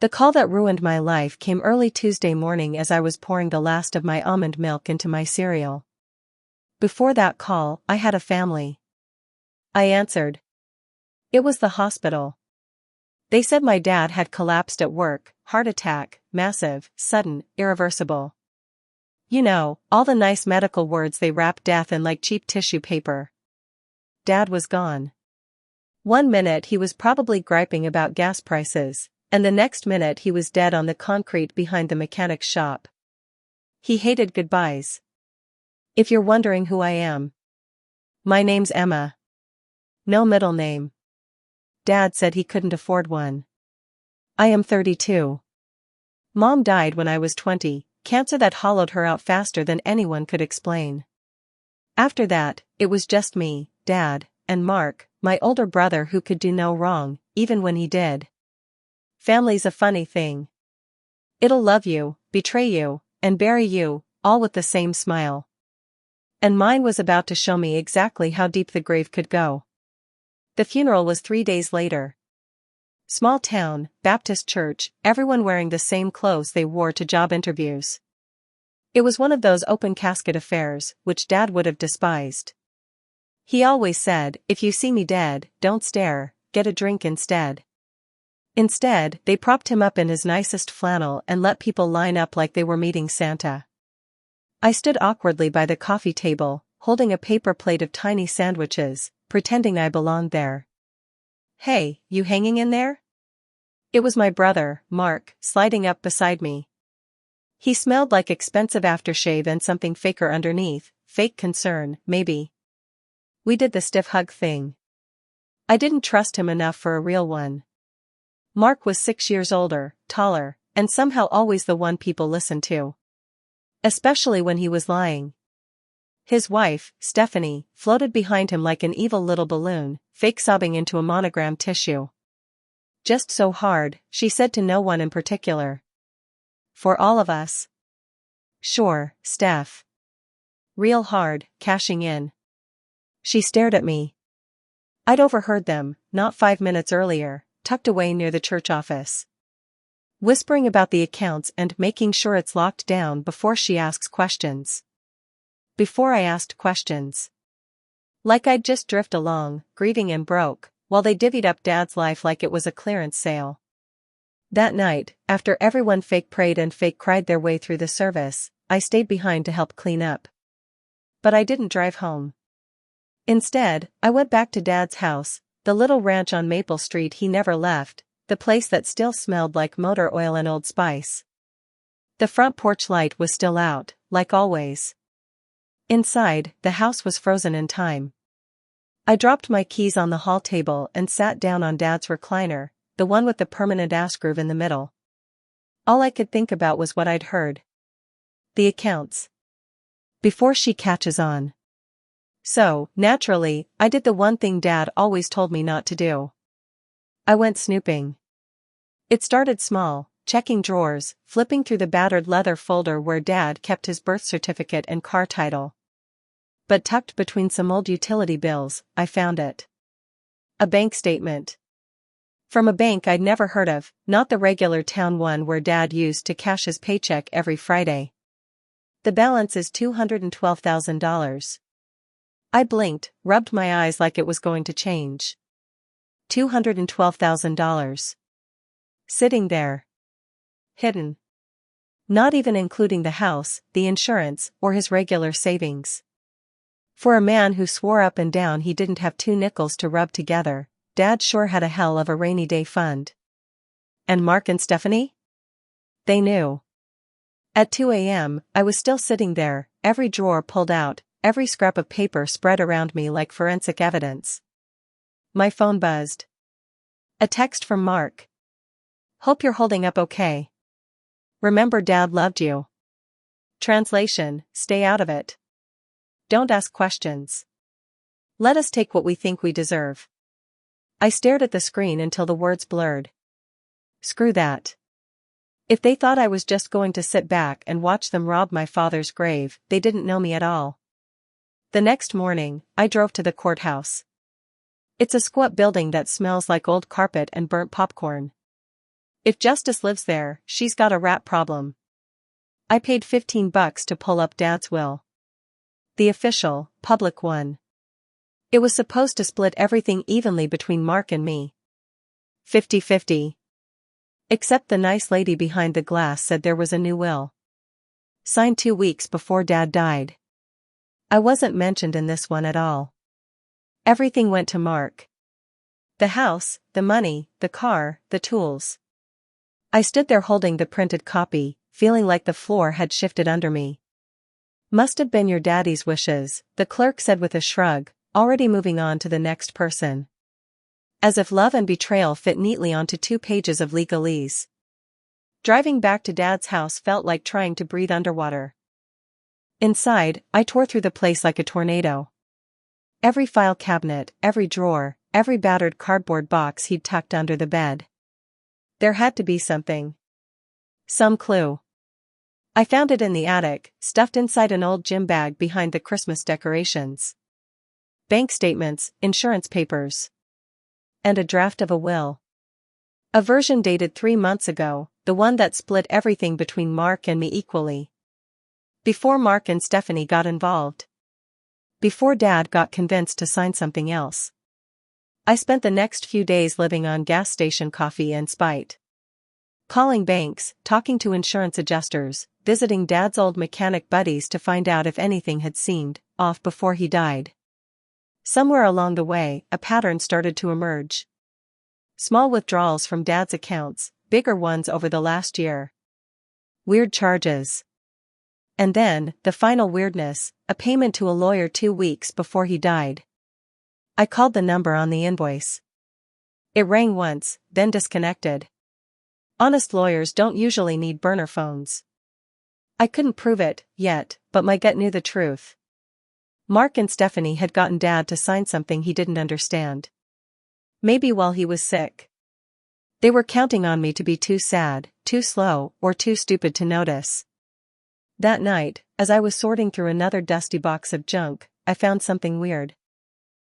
The call that ruined my life came early Tuesday morning as I was pouring the last of my almond milk into my cereal. Before that call, I had a family. I answered. It was the hospital. They said my dad had collapsed at work, heart attack, massive, sudden, irreversible. You know, all the nice medical words they wrap death in like cheap tissue paper. Dad was gone. 1 minute he was probably griping about gas prices, and the next minute he was dead on the concrete behind the mechanic's shop. He hated goodbyes. If you're wondering who I am. My name's Emma. No middle name. Dad said he couldn't afford one. I am 32. Mom died when I was 20, cancer that hollowed her out faster than anyone could explain. After that, it was just me, Dad, and Mark, my older brother who could do no wrong, even when he did. Family's a funny thing. It'll love you, betray you, and bury you, all with the same smile. And mine was about to show me exactly how deep the grave could go. The funeral was 3 days later. Small town, Baptist church, everyone wearing the same clothes they wore to job interviews. It was one of those open casket affairs, which Dad would have despised. He always said, if you see me dead, don't stare, get a drink instead. Instead, they propped him up in his nicest flannel and let people line up like they were meeting Santa. I stood awkwardly by the coffee table, holding a paper plate of tiny sandwiches, pretending I belonged there. Hey, you hanging in there? It was my brother, Mark, sliding up beside me. He smelled like expensive aftershave and something faker underneath, fake concern, maybe. We did the stiff hug thing. I didn't trust him enough for a real one. Mark was 6 years older, taller, and somehow always the one people listened to. Especially when he was lying. His wife, Stephanie, floated behind him like an evil little balloon, fake sobbing into a monogram tissue. Just so hard, she said to no one in particular. For all of us. Sure, Steph. Real hard, cashing in. She stared at me. I'd overheard them, not 5 minutes earlier, tucked away near the church office. Whispering about the accounts and making sure it's locked down before she asks questions. Before I asked questions. Like I'd just drift along, grieving and broke, while they divvied up Dad's life like it was a clearance sale. That night, after everyone fake prayed and fake cried their way through the service, I stayed behind to help clean up. But I didn't drive home. Instead, I went back to Dad's house, the little ranch on Maple Street he never left, the place that still smelled like motor oil and Old Spice. The front porch light was still out, like always. Inside, the house was frozen in time. I dropped my keys on the hall table and sat down on Dad's recliner, the one with the permanent ass groove in the middle. All I could think about was what I'd heard. The accounts. Before she catches on. So, naturally, I did the one thing Dad always told me not to do. I went snooping. It started small, checking drawers, flipping through the battered leather folder where Dad kept his birth certificate and car title. But tucked between some old utility bills, I found it. A bank statement. From a bank I'd never heard of, not the regular town one where Dad used to cash his paycheck every Friday. The balance is $212,000. I blinked, rubbed my eyes like it was going to change. $212,000. Sitting there. Hidden. Not even including the house, the insurance, or his regular savings. For a man who swore up and down he didn't have 2 nickels to rub together, Dad sure had a hell of a rainy day fund. And Mark and Stephanie? They knew. At 2 a.m., I was still sitting there, every drawer pulled out, every scrap of paper spread around me like forensic evidence. My phone buzzed. A text from Mark. Hope you're holding up okay. Remember Dad loved you. Translation, stay out of it. Don't ask questions. Let us take what we think we deserve. I stared at the screen until the words blurred. Screw that. If they thought I was just going to sit back and watch them rob my father's grave, they didn't know me at all. The next morning, I drove to the courthouse. It's a squat building that smells like old carpet and burnt popcorn. If Justice lives there, she's got a rat problem. I paid $15 to pull up Dad's will. The official, public one. It was supposed to split everything evenly between Mark and me. 50-50. Except the nice lady behind the glass said there was a new will. Signed 2 weeks before Dad died. I wasn't mentioned in this one at all. Everything went to Mark. The house, the money, the car, the tools. I stood there holding the printed copy, feeling like the floor had shifted under me. Must have been your daddy's wishes, the clerk said with a shrug, already moving on to the next person. As if love and betrayal fit neatly onto 2 pages of legalese. Driving back to Dad's house felt like trying to breathe underwater. Inside, I tore through the place like a tornado. Every file cabinet, every drawer, every battered cardboard box he'd tucked under the bed. There had to be something. Some clue. I found it in the attic, stuffed inside an old gym bag behind the Christmas decorations. Bank statements, insurance papers. And a draft of a will. A version dated 3 months ago, the one that split everything between Mark and me equally. Before Mark and Stephanie got involved. Before Dad got convinced to sign something else. I spent the next few days living on gas station coffee and spite. Calling banks, talking to insurance adjusters, visiting Dad's old mechanic buddies to find out if anything had seemed off before he died. Somewhere along the way, a pattern started to emerge. Small withdrawals from Dad's accounts, bigger ones over the last year. Weird charges. And then, the final weirdness, a payment to a lawyer 2 weeks before he died. I called the number on the invoice. It rang once, then disconnected. Honest lawyers don't usually need burner phones. I couldn't prove it, yet, but my gut knew the truth. Mark and Stephanie had gotten Dad to sign something he didn't understand. Maybe while he was sick. They were counting on me to be too sad, too slow, or too stupid to notice. That night, as I was sorting through another dusty box of junk, I found something weird.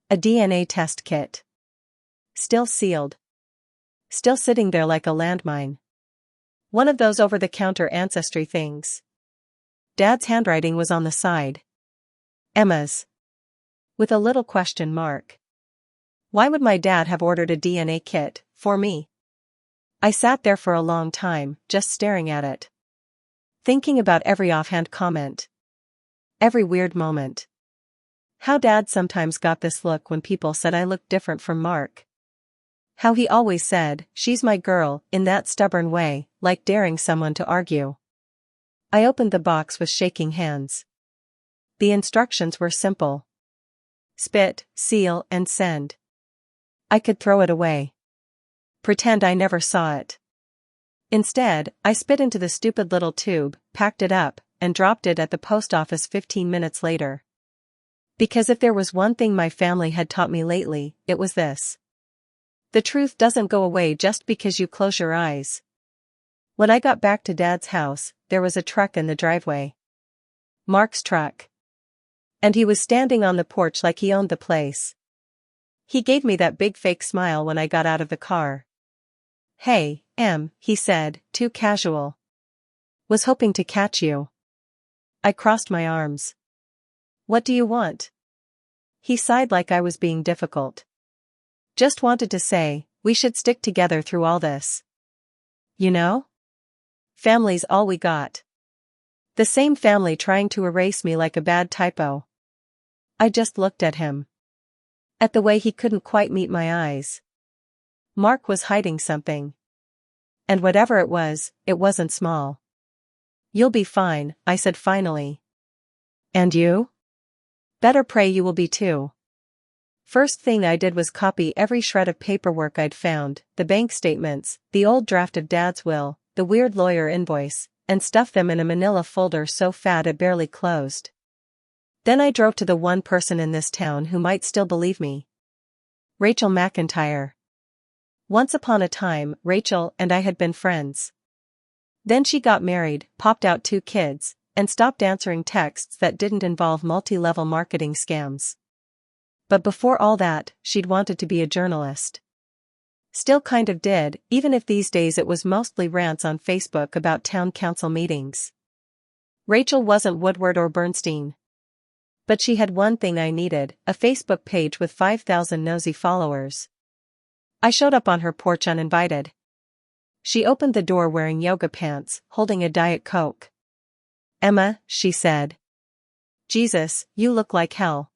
A DNA test kit. Still sealed. Still sitting there like a landmine. One of those over-the-counter ancestry things. Dad's handwriting was on the side. Emma's. With a little question mark. Why would my dad have ordered a DNA kit, for me? I sat there for a long time, just staring at it. Thinking about every offhand comment. Every weird moment. How Dad sometimes got this look when people said I looked different from Mark. How he always said, "She's my girl," in that stubborn way, like daring someone to argue. I opened the box with shaking hands. The instructions were simple. Spit, seal, and send. I could throw it away. Pretend I never saw it. Instead, I spit into the stupid little tube, packed it up, and dropped it at the post office 15 minutes later. Because if there was one thing my family had taught me lately, it was this. The truth doesn't go away just because you close your eyes. When I got back to Dad's house, there was a truck in the driveway. Mark's truck. And he was standing on the porch like he owned the place. He gave me that big fake smile when I got out of the car. "Hey, Em," he said, too casual. "Was hoping to catch you." I crossed my arms. "What do you want?" He sighed like I was being difficult. "Just wanted to say, we should stick together through all this. You know? Family's all we got. The same family trying to erase me like a bad typo." I just looked at him. At the way he couldn't quite meet my eyes. Mark was hiding something. And whatever it wasn't small. "You'll be fine," I said finally. "And you?" "Better pray you will be too." First thing I did was copy every shred of paperwork I'd found, the bank statements, the old draft of Dad's will, the weird lawyer invoice, and stuff them in a manila folder so fat it barely closed. Then I drove to the one person in this town who might still believe me. Rachel McIntyre. Once upon a time, Rachel and I had been friends. Then she got married, popped out 2 kids, and stopped answering texts that didn't involve multi-level marketing scams. But before all that, she'd wanted to be a journalist. Still kind of did, even if these days it was mostly rants on Facebook about town council meetings. Rachel wasn't Woodward or Bernstein. But she had one thing I needed, a Facebook page with 5,000 nosy followers. I showed up on her porch uninvited. She opened the door wearing yoga pants, holding a Diet Coke. "Emma," she said. "Jesus, you look like hell."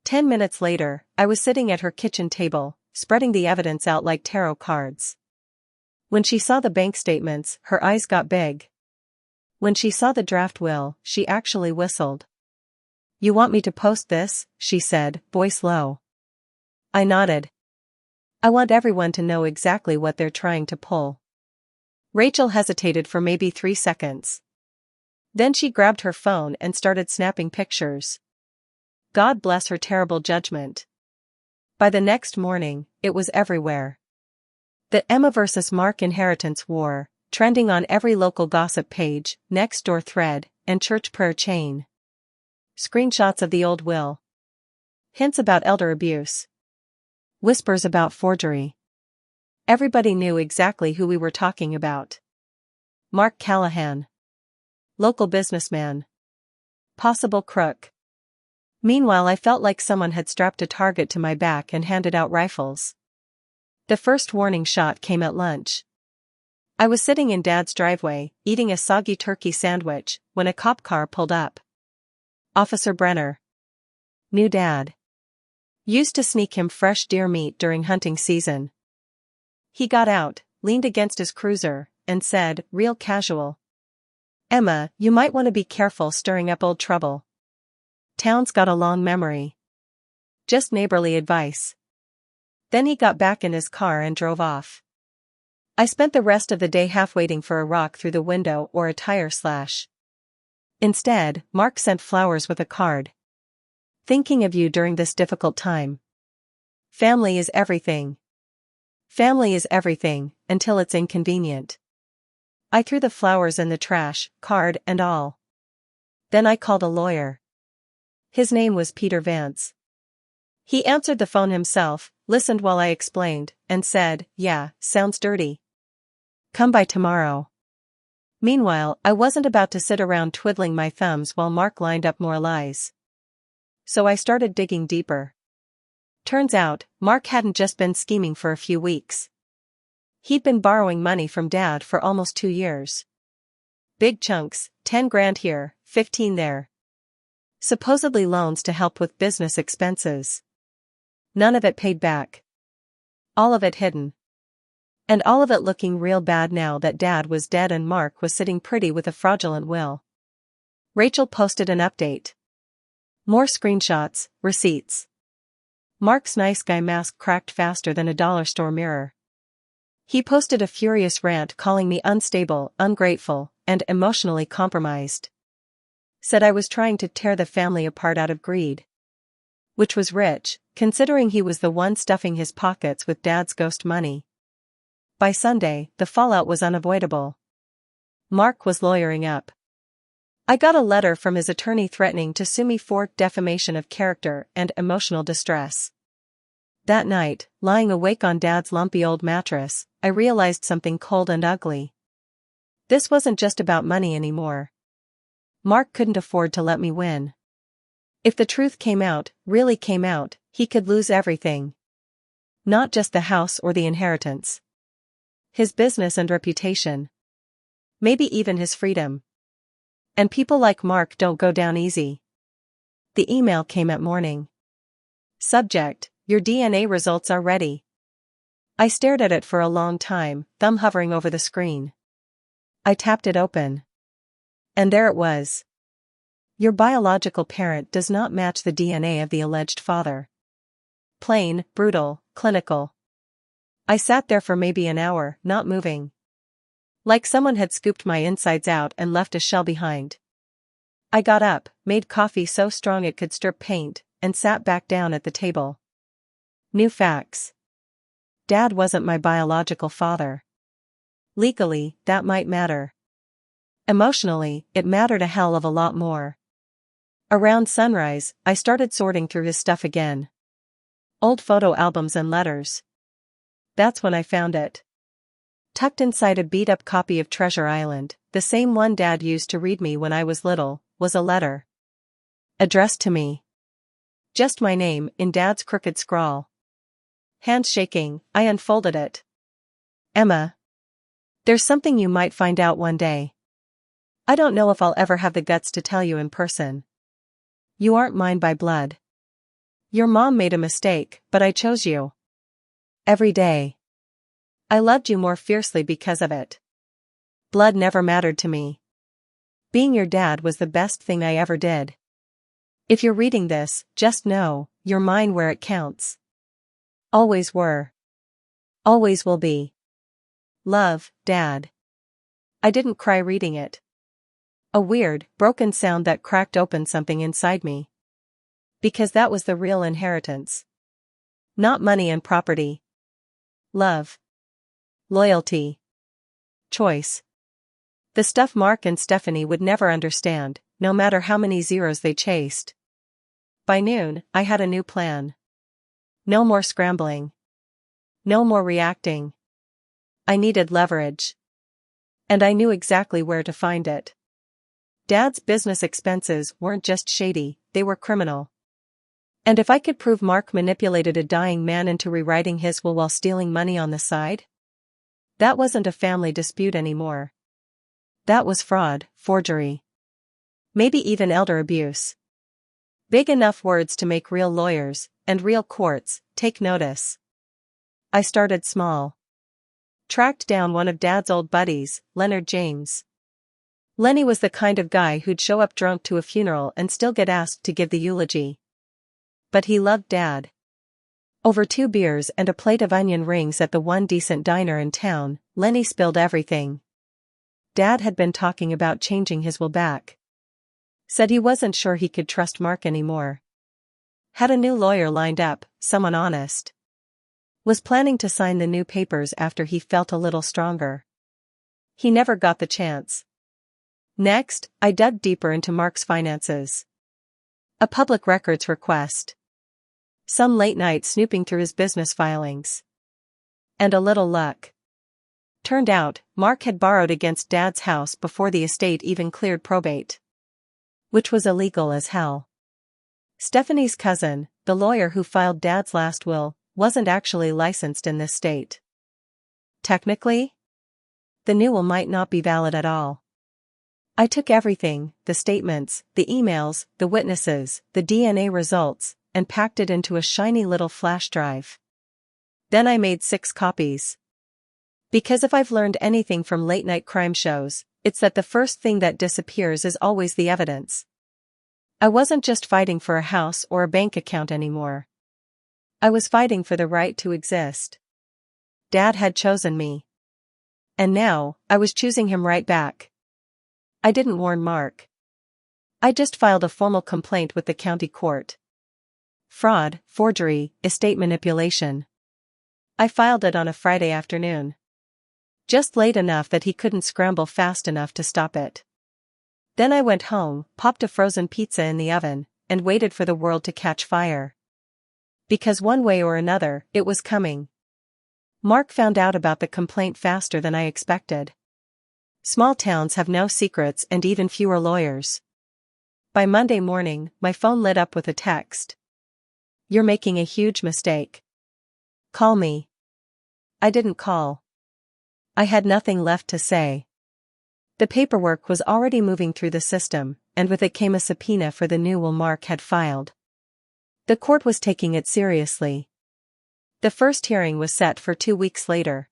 10 minutes later, I was sitting at her kitchen table, spreading the evidence out like tarot cards. When she saw the bank statements, her eyes got big. When she saw the draft will, she actually whistled. "You want me to post this?" she said, voice low. I nodded. "I want everyone to know exactly what they're trying to pull." Rachel hesitated for maybe 3 seconds. Then she grabbed her phone and started snapping pictures. God bless her terrible judgment. By the next morning, it was everywhere. The Emma versus Mark inheritance war, trending on every local gossip page, next door thread, and church prayer chain. Screenshots of the old will. Hints about elder abuse. Whispers about forgery. Everybody knew exactly who we were talking about. Mark Callahan. Local businessman. Possible crook. Meanwhile, I felt like someone had strapped a target to my back and handed out rifles. The first warning shot came at lunch. I was sitting in Dad's driveway, eating a soggy turkey sandwich, when a cop car pulled up. Officer Brenner. Knew Dad. Used to sneak him fresh deer meat during hunting season. He got out, leaned against his cruiser, and said, real casual, "Emma, you might want to be careful stirring up old trouble. Town's got a long memory." Just neighborly advice. Then he got back in his car and drove off. I spent the rest of the day half waiting for a rock through the window or a tire slash. Instead, Mark sent flowers with a card. "Thinking of you during this difficult time. Family is everything. Family is everything, until it's inconvenient." I threw the flowers in the trash, card and all. Then I called a lawyer. His name was Peter Vance. He answered the phone himself, listened while I explained, and said, "Yeah, sounds dirty. Come by tomorrow." Meanwhile, I wasn't about to sit around twiddling my thumbs while Mark lined up more lies. So I started digging deeper. Turns out, Mark hadn't just been scheming for a few weeks. He'd been borrowing money from Dad for almost 2 years. Big chunks, 10 grand here, 15 there. Supposedly loans to help with business expenses. None of it paid back. All of it hidden. And all of it looking real bad now that Dad was dead and Mark was sitting pretty with a fraudulent will. Rachel posted an update. More screenshots, receipts. Mark's nice guy mask cracked faster than a dollar store mirror. He posted a furious rant calling me unstable, ungrateful, and emotionally compromised. Said I was trying to tear the family apart out of greed. Which was rich, considering he was the one stuffing his pockets with Dad's ghost money. By Sunday, the fallout was unavoidable. Mark was lawyering up. I got a letter from his attorney threatening to sue me for defamation of character and emotional distress. That night, lying awake on Dad's lumpy old mattress, I realized something cold and ugly. This wasn't just about money anymore. Mark couldn't afford to let me win. If the truth came out, really came out, he could lose everything. Not just the house or the inheritance. His business and reputation. Maybe even his freedom. And people like Mark don't go down easy. The email came at morning. Subject: your DNA results are ready. I stared at it for a long time, thumb hovering over the screen. I tapped it open. And there it was. Your biological parent does not match the DNA of the alleged father. Plain, brutal, clinical. I sat there for maybe an hour, not moving. Like someone had scooped my insides out and left a shell behind. I got up, made coffee so strong it could strip paint, and sat back down at the table. New facts. Dad wasn't my biological father. Legally, that might matter. Emotionally, it mattered a hell of a lot more. Around sunrise, I started sorting through his stuff again. Old photo albums and letters. That's when I found it. Tucked inside a beat-up copy of Treasure Island, the same one Dad used to read me when I was little, was a letter. Addressed to me. Just my name in Dad's crooked scrawl. Hands shaking, I unfolded it. Emma. There's something you might find out one day. I don't know if I'll ever have the guts to tell you in person. You aren't mine by blood. Your mom made a mistake, but I chose you. Every day. I loved you more fiercely because of it. Blood never mattered to me. Being your dad was the best thing I ever did. If you're reading this, just know, you're mine where it counts. Always were. Always will be. Love, Dad. I didn't cry reading it. A weird, broken sound that cracked open something inside me. Because that was the real inheritance. Not money and property. Love. Loyalty. Choice. The stuff Mark and Stephanie would never understand, no matter how many zeros they chased. By noon, I had a new plan. No more scrambling. No more reacting. I needed leverage. And I knew exactly where to find it. Dad's business expenses weren't just shady, they were criminal. And if I could prove Mark manipulated a dying man into rewriting his will while stealing money on the side, that wasn't a family dispute anymore. That was fraud, forgery. Maybe even elder abuse. Big enough words to make real lawyers, and real courts, take notice. I started small. Tracked down one of Dad's old buddies, Leonard James. Lenny was the kind of guy who'd show up drunk to a funeral and still get asked to give the eulogy. But he loved Dad. Over 2 beers and a plate of onion rings at the one decent diner in town, Lenny spilled everything. Dad had been talking about changing his will back. Said he wasn't sure he could trust Mark anymore. Had a new lawyer lined up, someone honest. Was planning to sign the new papers after he felt a little stronger. He never got the chance. Next, I dug deeper into Mark's finances. A public records request. Some late night snooping through his business filings. And a little luck. Turned out, Mark had borrowed against Dad's house before the estate even cleared probate. Which was illegal as hell. Stephanie's cousin, the lawyer who filed Dad's last will, wasn't actually licensed in this state. Technically, the new will might not be valid at all. I took everything, the statements, the emails, the witnesses, the DNA results, and packed it into a shiny little flash drive. Then I made 6 copies. Because if I've learned anything from late-night crime shows, it's that the first thing that disappears is always the evidence. I wasn't just fighting for a house or a bank account anymore. I was fighting for the right to exist. Dad had chosen me. And now, I was choosing him right back. I didn't warn Mark. I just filed a formal complaint with the county court. Fraud, forgery, estate manipulation. I filed it on a Friday afternoon. Just late enough that he couldn't scramble fast enough to stop it. Then I went home, popped a frozen pizza in the oven, and waited for the world to catch fire. Because one way or another, it was coming. Mark found out about the complaint faster than I expected. Small towns have no secrets and even fewer lawyers. By Monday morning, my phone lit up with a text. You're making a huge mistake. Call me. I didn't call. I had nothing left to say. The paperwork was already moving through the system, and with it came a subpoena for the new will Mark had filed. The court was taking it seriously. The first hearing was set for 2 weeks later.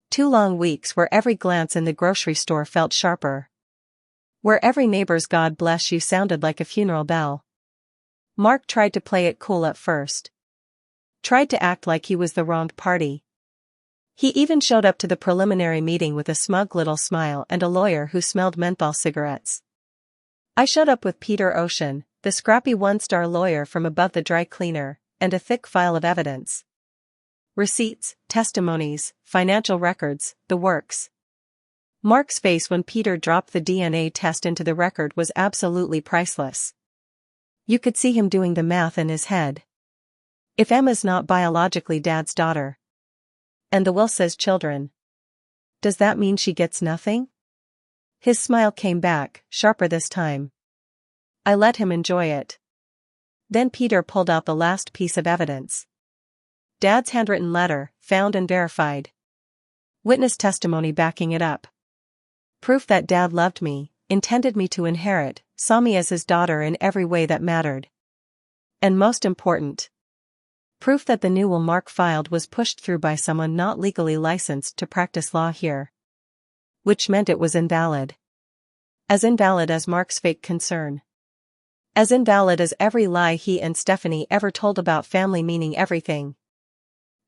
2 long weeks where every glance in the grocery store felt sharper. Where every neighbor's God bless you sounded like a funeral bell. Mark tried to play it cool at first. Tried to act like he was the wronged party. He even showed up to the preliminary meeting with a smug little smile and a lawyer who smelled menthol cigarettes. I showed up with Peter Ocean, the scrappy 1-star lawyer from above the dry cleaner, and a thick file of evidence. Receipts, testimonies, financial records, the works. Mark's face when Peter dropped the DNA test into the record was absolutely priceless. You could see him doing the math in his head. If Emma's not biologically Dad's daughter, And the will says children. Does that mean she gets nothing? His smile came back, sharper this time. I let him enjoy it. Then Peter pulled out the last piece of evidence. Dad's handwritten letter, found and verified. Witness testimony backing it up. Proof that Dad loved me, intended me to inherit, saw me as his daughter in every way that mattered. And most important, proof that the new will Mark filed was pushed through by someone not legally licensed to practice law here. Which meant it was invalid. As invalid as Mark's fake concern. As invalid as every lie he and Stephanie ever told about family meaning everything.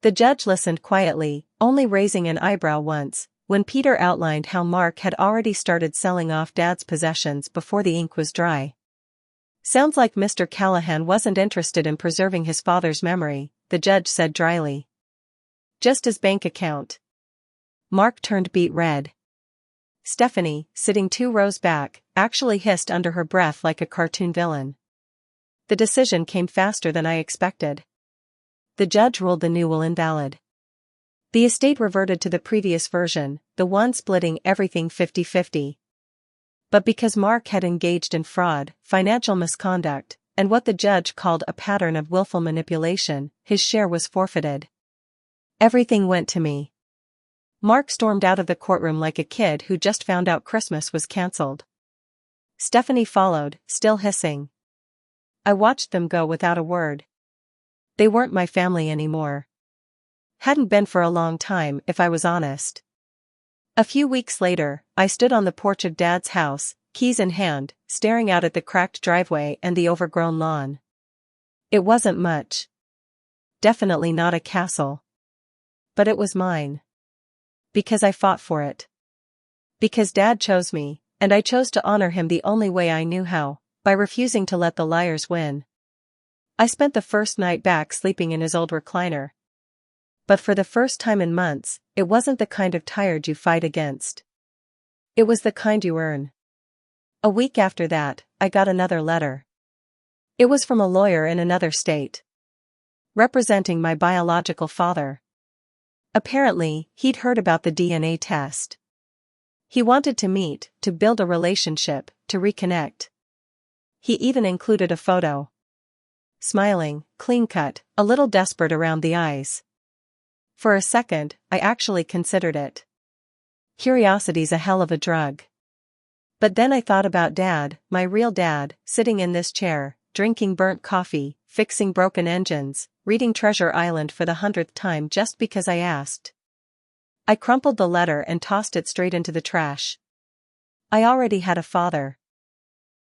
The judge listened quietly, only raising an eyebrow once, when Peter outlined how Mark had already started selling off Dad's possessions before the ink was dry. Sounds like Mr. Callahan wasn't interested in preserving his father's memory, the judge said dryly. Just his bank account. Mark turned beet red. Stephanie, sitting 2 rows back, actually hissed under her breath like a cartoon villain. The decision came faster than I expected. The judge ruled the new will invalid. The estate reverted to the previous version, the one splitting everything 50-50. But because Mark had engaged in fraud, financial misconduct, and what the judge called a pattern of willful manipulation, his share was forfeited. Everything went to me. Mark stormed out of the courtroom like a kid who just found out Christmas was cancelled. Stephanie followed, still hissing. I watched them go without a word. They weren't my family anymore. Hadn't been for a long time, if I was honest. A few weeks later, I stood on the porch of Dad's house, keys in hand, staring out at the cracked driveway and the overgrown lawn. It wasn't much. Definitely not a castle. But it was mine. Because I fought for it. Because Dad chose me, and I chose to honor him the only way I knew how, by refusing to let the liars win. I spent the first night back sleeping in his old recliner. But for the first time in months, it wasn't the kind of tired you fight against. It was the kind you earn. A week after that, I got another letter. It was from a lawyer in another state. Representing my biological father. Apparently, he'd heard about the DNA test. He wanted to meet, to build a relationship, to reconnect. He even included a photo. Smiling, clean-cut, a little desperate around the eyes. For a second, I actually considered it. Curiosity's a hell of a drug. But then I thought about Dad, my real dad, sitting in this chair, drinking burnt coffee, fixing broken engines, reading Treasure Island for the 100th time just because I asked. I crumpled the letter and tossed it straight into the trash. I already had a father.